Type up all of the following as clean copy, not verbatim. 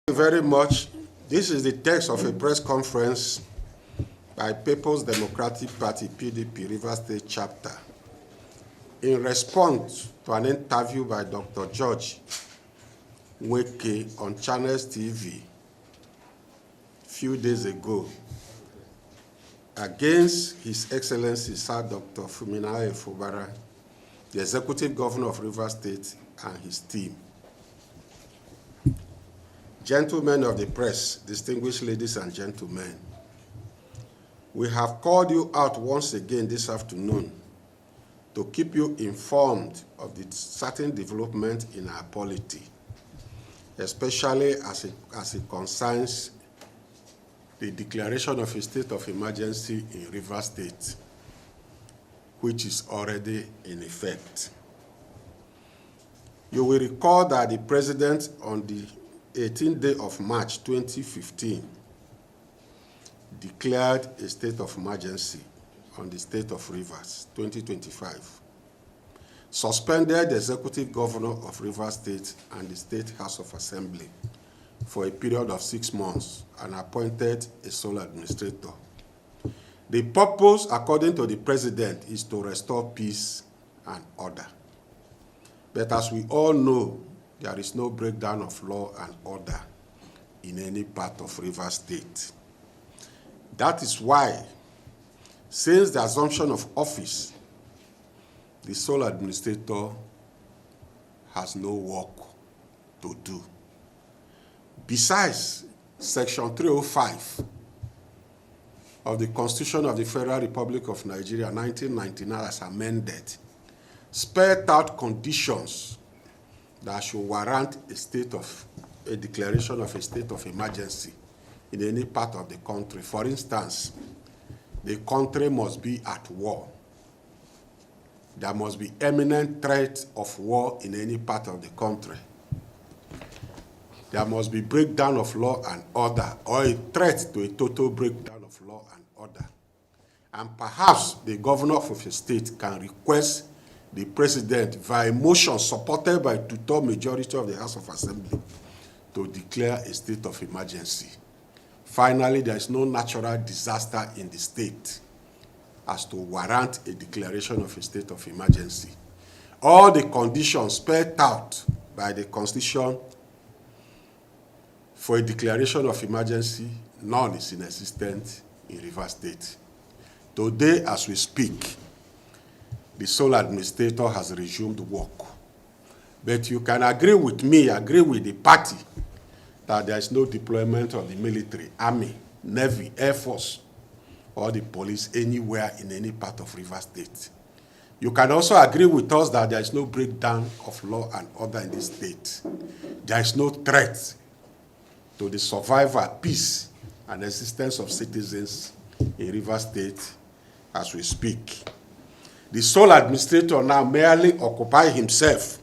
Thank you very much. This is the text of a press conference by People's Democratic Party, PDP, Rivers State Chapter, in response to an interview by Dr. George Nwaeke on Channels TV a few days ago against His Excellency Sir Dr. Fubara, the Executive Governor of Rivers State, and his team. Gentlemen of the press, distinguished ladies and gentlemen, we have called you out once again this afternoon to keep you informed of the certain development in our polity, especially as it concerns the declaration of a state of emergency in Rivers State, which is already in effect. You will recall that the President on the 18th day of March 2015 declared a state of emergency on the state of Rivers 2025, suspended the executive governor of Rivers State and the State House of Assembly for a period of 6 months and appointed a sole administrator. The purpose, according to the President, is to restore peace and order. But as we all know, there is no breakdown of law and order in any part of Rivers State. That is why, since the assumption of office, the sole administrator has no work to do. Besides, Section 305 of the Constitution of the Federal Republic of Nigeria, 1999, as amended, spelled out conditions that should warrant a declaration of a state of emergency in any part of the country. For instance, the country must be at war. There must be imminent threat of war in any part of the country. There must be breakdown of law and order, or a threat to a total breakdown of law and order. And perhaps the governor of a state can request the President, via motion supported by two-third majority of the House of Assembly, to declare a state of emergency. Finally, there is no natural disaster in the state as to warrant a declaration of a state of emergency. All the conditions spelled out by the Constitution for a declaration of emergency, none is in existence in Rivers State. Today, as we speak, the sole administrator has resumed work. But you can agree with me, agree with the party, that there is no deployment of the military, army, navy, air force, or the police anywhere in any part of Rivers State. You can also agree with us that there is no breakdown of law and order in this state. There is no threat to the survival, peace, and existence of citizens in Rivers State as we speak. The sole administrator now merely occupies himself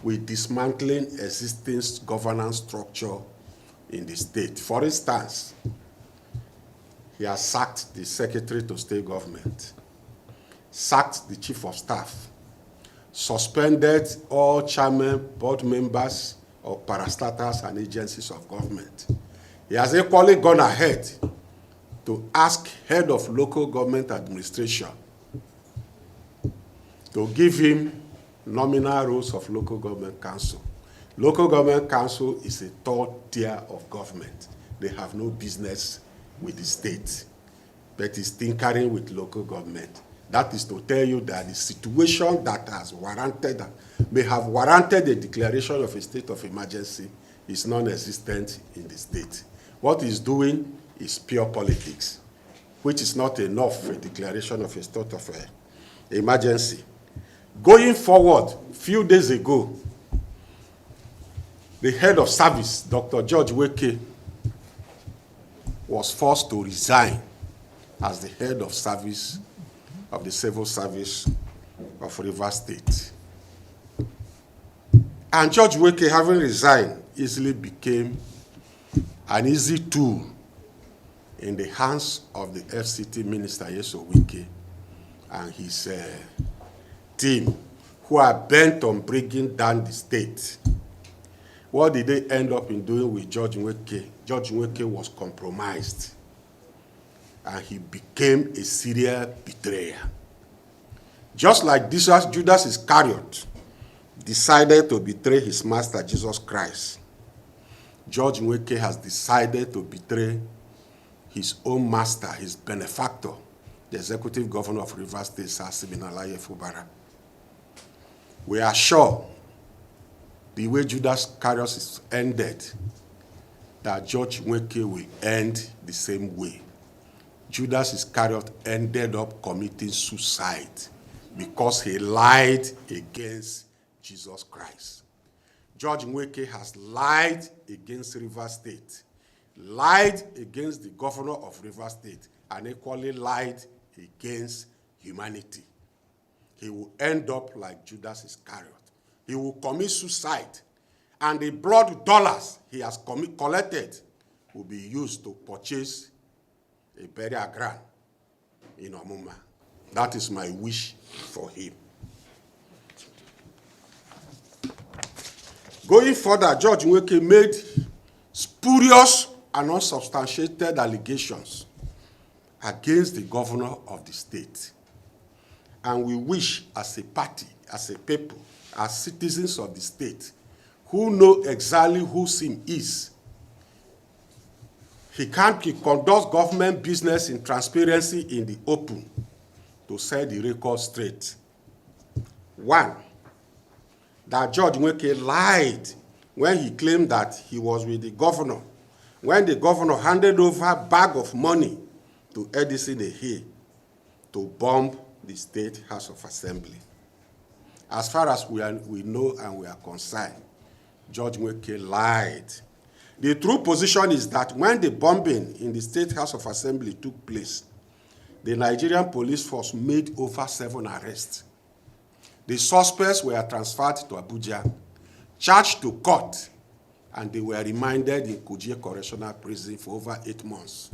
with dismantling existing governance structure in the state. For instance, he has sacked the Secretary to State Government, sacked the Chief of Staff, suspended all chairmen, board members of parastatals and agencies of government. He has equally gone ahead to ask head of local government administration to give him nominal roles of local government council. Local government council is a third tier of government. They have no business with the state, but is tinkering with local government. That is to tell you that the situation that has warranted, may have warranted a declaration of a state of emergency is non-existent in the state. What he's doing is pure politics, which is not enough for a declaration of a state of emergency. Going forward, a few days ago, the head of service, Dr. George Nwaeke, was forced to resign as the head of service of the civil service of Rivers State. And George Nwaeke, having resigned, easily became an easy tool in the hands of the FCT Minister, Ewoh, and his team, who are bent on bringing down the state. What did they end up in doing with George Nwaeke? George Nwaeke was compromised, and he became a serial betrayer. Just like Judas Iscariot decided to betray his master, Jesus Christ, George Nwaeke has decided to betray his own master, his benefactor, the executive governor of Rivers State, Fubara. We are sure the way Judas Iscariot ended, that George Nwaeke will end the same way. Judas Iscariot ended up committing suicide because he lied against Jesus Christ. George Nwaeke has lied against Rivers State, lied against the governor of Rivers State, and equally lied against humanity. He will end up like Judas Iscariot. He will commit suicide, and the blood dollars he has collected will be used to purchase a burial ground in Omuma. That is my wish for him. Going further, George Nwaeke made spurious and unsubstantiated allegations against the governor of the state. And we wish, as a party, as a people, as citizens of the state, who know exactly who Sim is, he conducts government business in transparency in the open, to set the record straight. One, that George Nwaeke lied when he claimed that he was with the governor, when the governor handed over a bag of money to Edison Ehe to bomb the State House of Assembly. As far as we know and we are concerned, George Nwaeke lied. The true position is that when the bombing in the State House of Assembly took place, the Nigerian police force made over 7 arrests. The suspects were transferred to Abuja, charged to court, and they were remanded in Kuje Correctional Prison for over 8 months.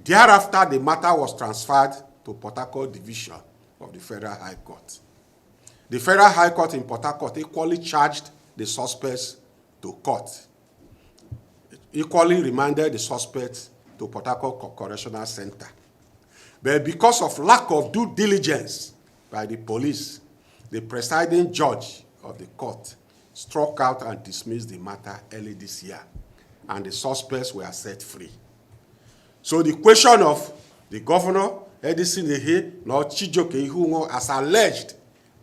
Thereafter, the matter was transferred to Port Harcourt Division of the Federal High Court. The Federal High Court in Port Harcourt equally charged the suspects to court, equally remanded the suspects to Port Harcourt Correctional Center. But because of lack of due diligence by the police, the presiding judge of the court struck out and dismissed the matter early this year, and the suspects were set free. So the question of the governor, Edison Ehe, nor Chijoke Ihungo, as alleged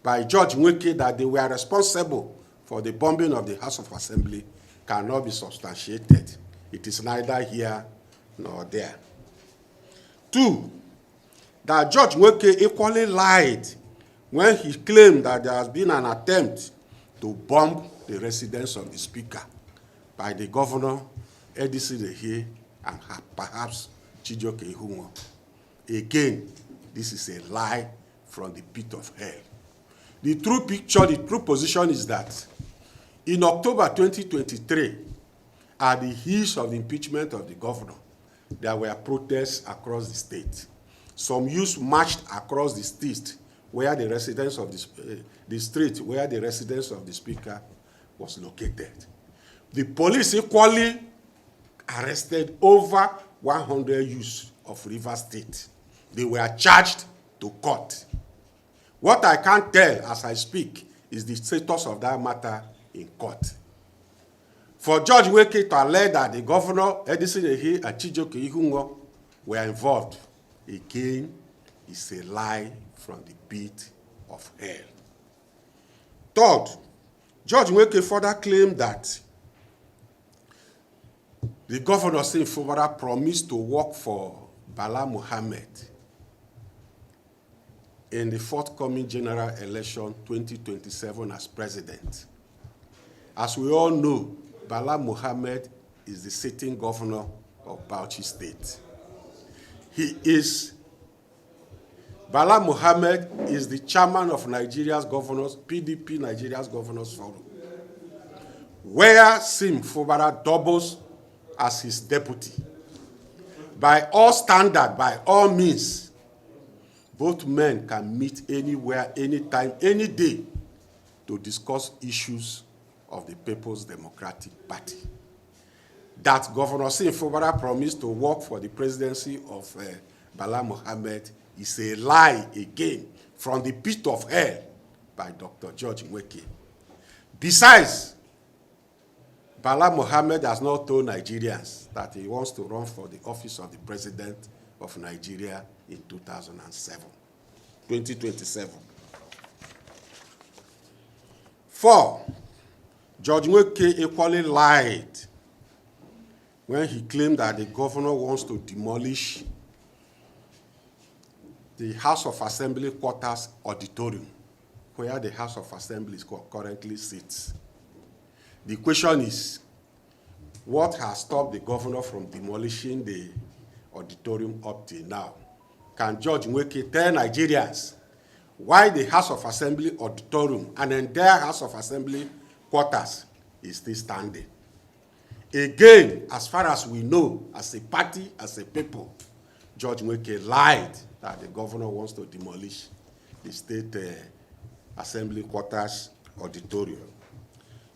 by George Nwaeke that they were responsible for the bombing of the House of Assembly, cannot be substantiated. It is neither here nor there. 2, that George Nwaeke equally lied when he claimed that there has been an attempt to bomb the residence of the speaker by the governor, Edison Ehe, and perhaps Chijoke Ihungo. Again, this is a lie from the pit of hell. The true picture, the true position is that in October 2023, at the heels of the impeachment of the governor, there were protests across the state. Some youths marched across the state where the residence of the street where the residence of the speaker was located. The police equally arrested over 100 youths of Rivers State. They were charged to court. What I can't tell as I speak is the status of that matter in court. For George Nwaeke to allege that the governor, Edison Ehe, and Chijoke Ihungo were involved, again, is a lie from the pit of hell. Third, George Nwaeke further claimed that the governor, Fubara, promised to work for Bala Mohammed in the forthcoming general election 2027 as president. As we all know, Bala Mohammed is the sitting governor of Bauchi State. Bala Mohammed is the chairman of Nigeria's governors, PDP Nigeria's governors forum, where Sim Fubara doubles as his deputy. By all standards, by all means, both men can meet anywhere, anytime, any day to discuss issues of the People's Democratic Party. That Governor Fubara promised to work for the presidency of Bala Mohammed is a lie again from the pit of hell by Dr. George Nwaeke. Besides, Bala Mohammed has not told Nigerians that he wants to run for the office of the president of Nigeria in 2027. 4, George Nwaeke equally lied when he claimed that the governor wants to demolish the House of Assembly quarters auditorium, where the House of Assembly currently sits. The question is, what has stopped the governor from demolishing the auditorium up till now? Can George Nwaeke tell Nigerians why the House of Assembly auditorium and the entire House of Assembly quarters is still standing? Again, as far as we know, as a party, as a people, George Nwaeke lied that the governor wants to demolish the State Assembly quarters auditorium.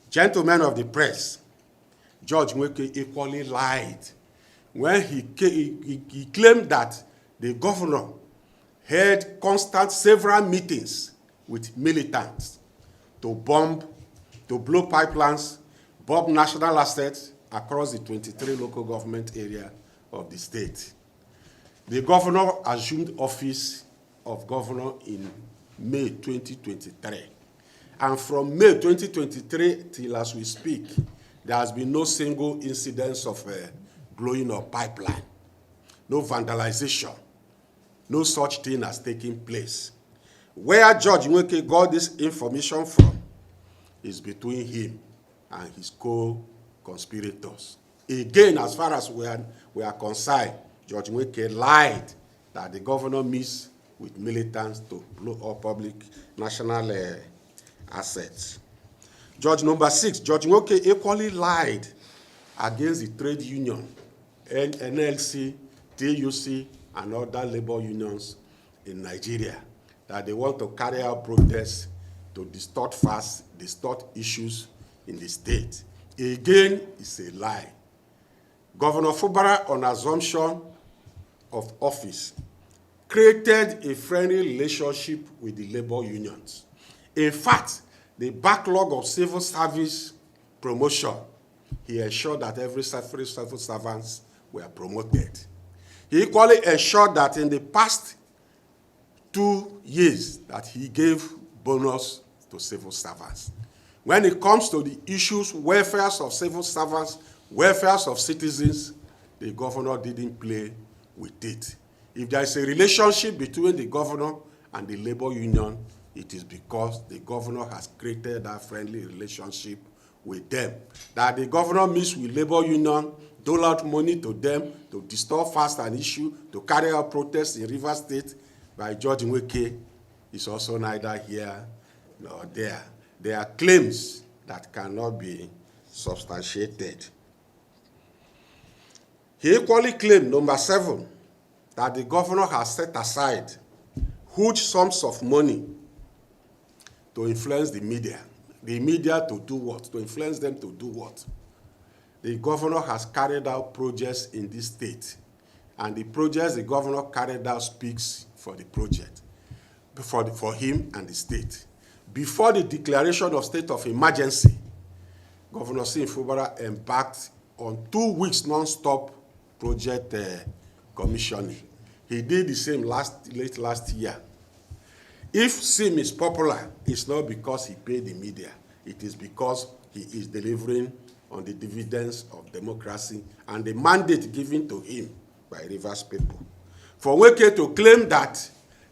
Gentlemen of the press, George Nwaeke equally lied when he claimed that the governor held several meetings with militants to bomb, to blow pipelines, bomb national assets across the 23 local government area of the state. The governor assumed office of governor in May 2023. And from May 2023 till as we speak, there has been no single incidence of blowing of pipeline, no vandalization, no such thing has taken place. Where George Nwaeke got this information from is between him and his co-conspirators. Again, as far as we are concerned, George Nwaeke lied that the governor meets with militants to blow up public national assets. Number 6, George Nwaeke equally lied against the trade union, NLC, TUC, and other labor unions in Nigeria, that they want to carry out protests to distort facts, distort issues in the state. Again, it's a lie. Governor Fubara, on assumption of office, created a friendly relationship with the labor unions. In fact, the backlog of civil service promotion, he ensured that every civil servants were promoted. He equally ensured that in the past 2 years that he gave bonus to civil servants. When it comes to the issues, welfares of civil servants, welfares of citizens, the governor didn't play with it. If there is a relationship between the governor and the labor union, it is because the governor has created that friendly relationship with them. That the governor meets with labor union, dole out money to them to distort facts and issue, to carry out protests in Rivers State by George Nwaeke is also neither here nor there. They are claims that cannot be substantiated. He equally claimed, number 7, that the governor has set aside huge sums of money to influence the media. The media to do what? To influence them to do what? The governor has carried out projects in this state, and the projects the governor carried out speaks for the project, for him and the state. Before the declaration of state of emergency, Governor Fubara embarked on 2 weeks non-stop project commissioning. He did the same late last year. If SIM is popular, it's not because he paid the media. It is because he is delivering on the dividends of democracy and the mandate given to him by Rivers people. For Nwaeke to claim that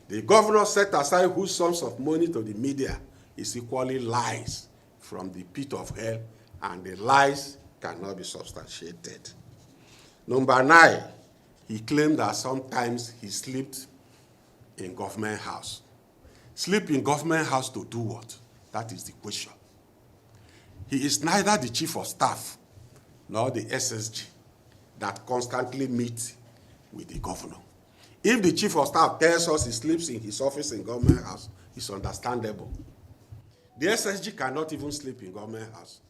the governor set aside huge sums of money to the media is equally lies from the pit of hell, and the lies cannot be substantiated. Number 9, he claimed that sometimes he slept in government house. Sleep in government house to do what? That is the question. He is neither the chief of staff nor the SSG that constantly meet with the governor. If the chief of staff tells us he sleeps in his office in government house, it's understandable. The SSG cannot even sleep in government house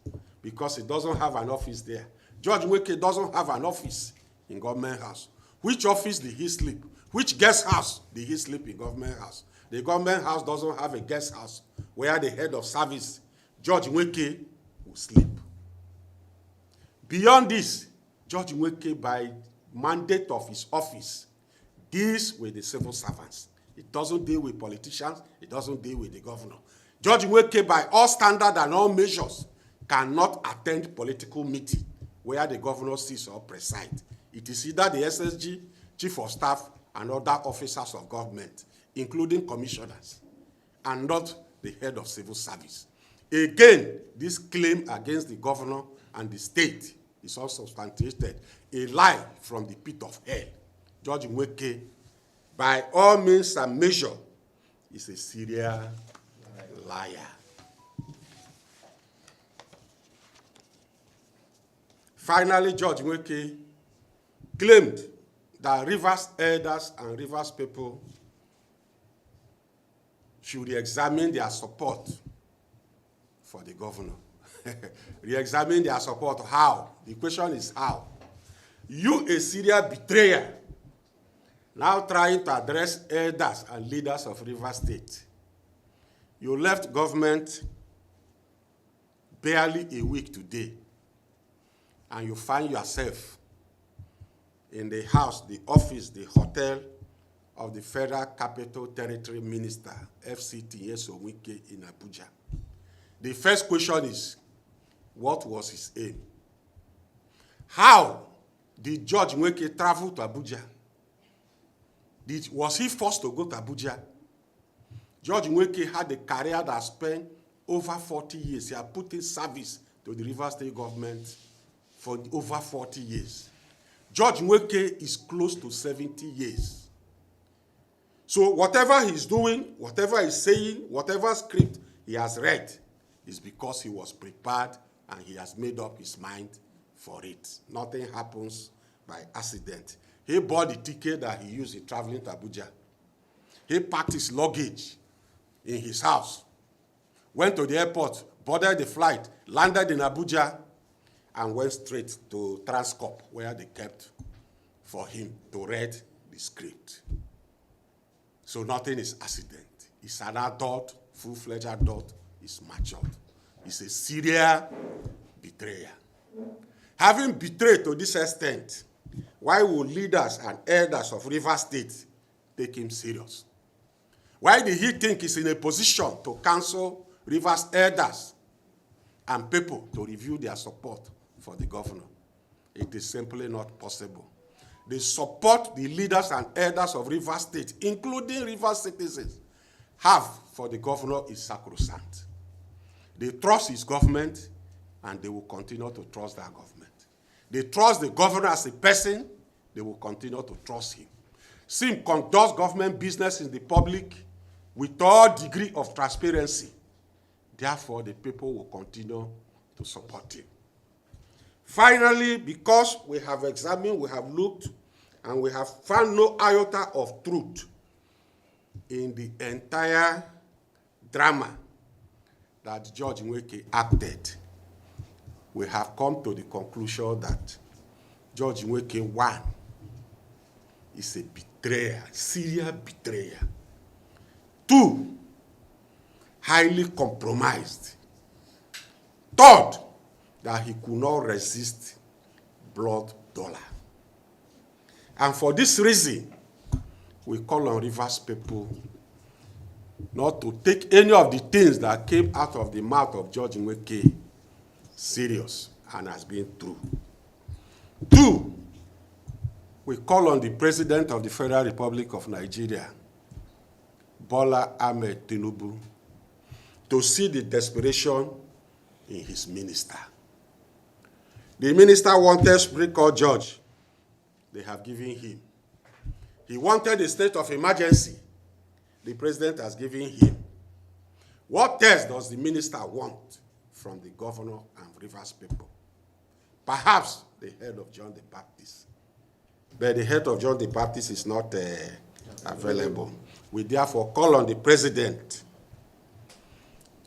because it doesn't have an office there. George Nwaeke doesn't have an office in government house. Which office did he sleep? Which guest house did he sleep in government house? The government house doesn't have a guest house where the head of service, George Nwaeke, will sleep. Beyond this, George Nwaeke, by mandate of his office, deals with the civil servants. It doesn't deal with politicians. It doesn't deal with the governor. George Nwaeke, by all standards and all measures, cannot attend political meeting where the governor sits or presides. It is either the SSG, chief of staff, and other officers of government, including commissioners, and not the head of civil service. Again, this claim against the governor and the state is also substantiated, a lie from the pit of hell. George Nwaeke, by all means and measure, is a serial liar. Finally, George Nwaeke claimed that Rivers elders and Rivers people should re-examine their support for the governor. Re-examine their support. How? The question is how. You, a serial betrayer, now trying to address elders and leaders of Rivers State. You left government barely a week today, and you find yourself in the house, the office, the hotel of the Federal Capital Territory Minister, FCT Nwaeke, in Abuja. The first question is, what was his aim? How did George Nwaeke travel to Abuja? Was he forced to go to Abuja? George Nwaeke had a career that spent over 40 years. He had put in service to the Rivers State government for over 40 years. George Nwaeke is close to 70 years. So whatever he's doing, whatever he's saying, whatever script he has read is because he was prepared and he has made up his mind for it. Nothing happens by accident. He bought the ticket that he used in traveling to Abuja. He packed his luggage in his house, went to the airport, boarded the flight, landed in Abuja, and went straight to Transcorp, where they kept for him to read the script. So nothing is accident. He's an adult, full-fledged adult. He's matured. He's a serial betrayer. Having betrayed to this extent, why would leaders and elders of Rivers State take him serious? Why did he think he's in a position to counsel Rivers elders and people to review their support for the governor? It is simply not possible. The support the leaders and elders of Rivers State, including Rivers citizens, have for the governor is sacrosanct. They trust his government, and they will continue to trust their government. They trust the governor as a person, they will continue to trust him. Sim conducts government business in the public with all degree of transparency. Therefore, the people will continue to support him. Finally, because we have examined, we have looked, and we have found no iota of truth in the entire drama that George Nwaeke acted, we have come to the conclusion that George Nwaeke, one, is a betrayer, serial betrayer. Two, highly compromised. Third, that he could not resist blood dollar. And for this reason, we call on Rivers people not to take any of the things that came out of the mouth of George Nwaeke serious and as being true. Two, we call on the President of the Federal Republic of Nigeria, Bola Ahmed Tinubu, to see the desperation in his minister. The minister wanted Supreme Court judge. They have given him. He wanted a state of emergency. The president has given him. What else does the minister want from the governor and Rivers people? Perhaps the head of John the Baptist. But the head of John the Baptist is not available. We therefore call on the president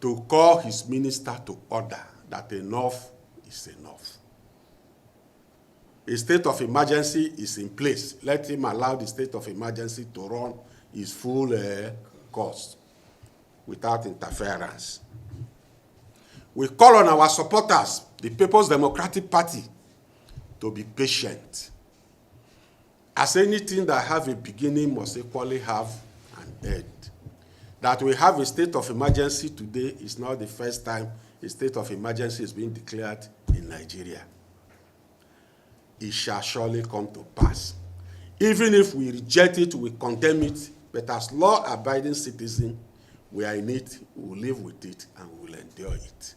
to call his minister to order that enough is enough. A state of emergency is in place. Let him allow the state of emergency to run its full course without interference. We call on our supporters, the People's Democratic Party, to be patient. As anything that have a beginning must equally have an end. That we have a state of emergency today is not the first time a state of emergency is being declared in Nigeria. It shall surely come to pass. Even if we reject it, we condemn it, but as law-abiding citizens, we are in it, we will live with it, and we will endure it.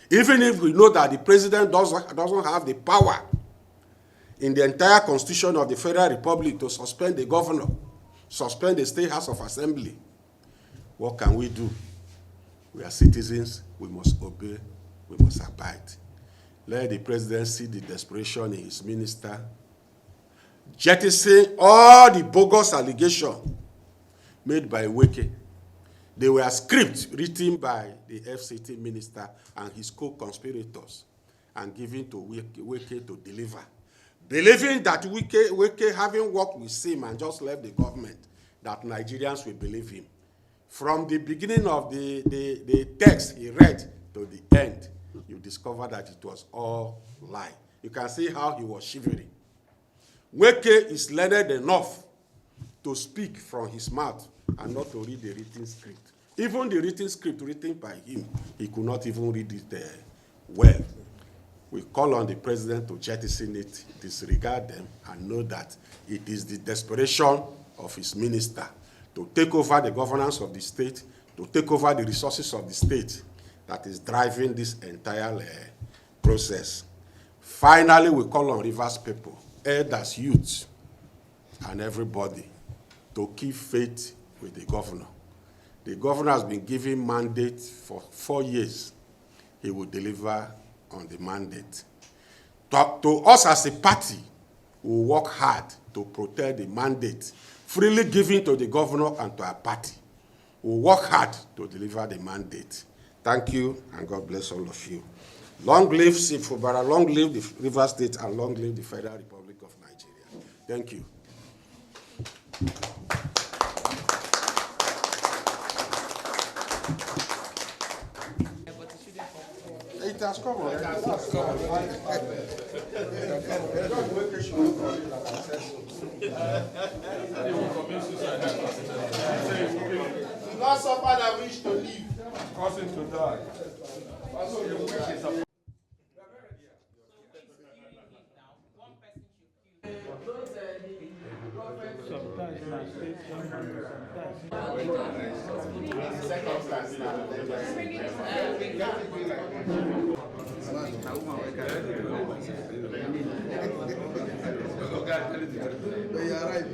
Even if we know that the president doesn't have the power in the entire constitution of the Federal Republic to suspend the governor, suspend the State House of Assembly, what can we do? We are citizens, we must obey, we must abide. Let the president see the desperation in his minister, jettison all the bogus allegations made by Nwaeke. They were scripts written by the FCT minister and his co-conspirators and given to Nwaeke to deliver. Believing that Nwaeke, having worked with him and just left the government, that Nigerians will believe him. From the beginning of the text he read to the end, you discover that it was all lie. You can see how he was shivering. Nwaeke is learned enough to speak from his mouth and not to read the written script. Even the written script written by him, he could not even read it well. We call on the president to jettison it, disregard them, and know that it is the desperation of his minister to take over the governance of the state, to take over the resources of the state, that is driving this entire process. Finally, we call on Rivers people, elders, youths, and everybody to keep faith with the governor. The governor has been given mandate for 4 years. He will deliver on the mandate. To us as a party, we will work hard to protect the mandate freely given to the governor and to our party. We will work hard to deliver the mandate. Thank you, and God bless all of you. Long live Fubara, long live the River State, and long live the Federal Republic of Nigeria. Thank you. It has come already. Do not suffer that wish to live. Cause him to die. You are right.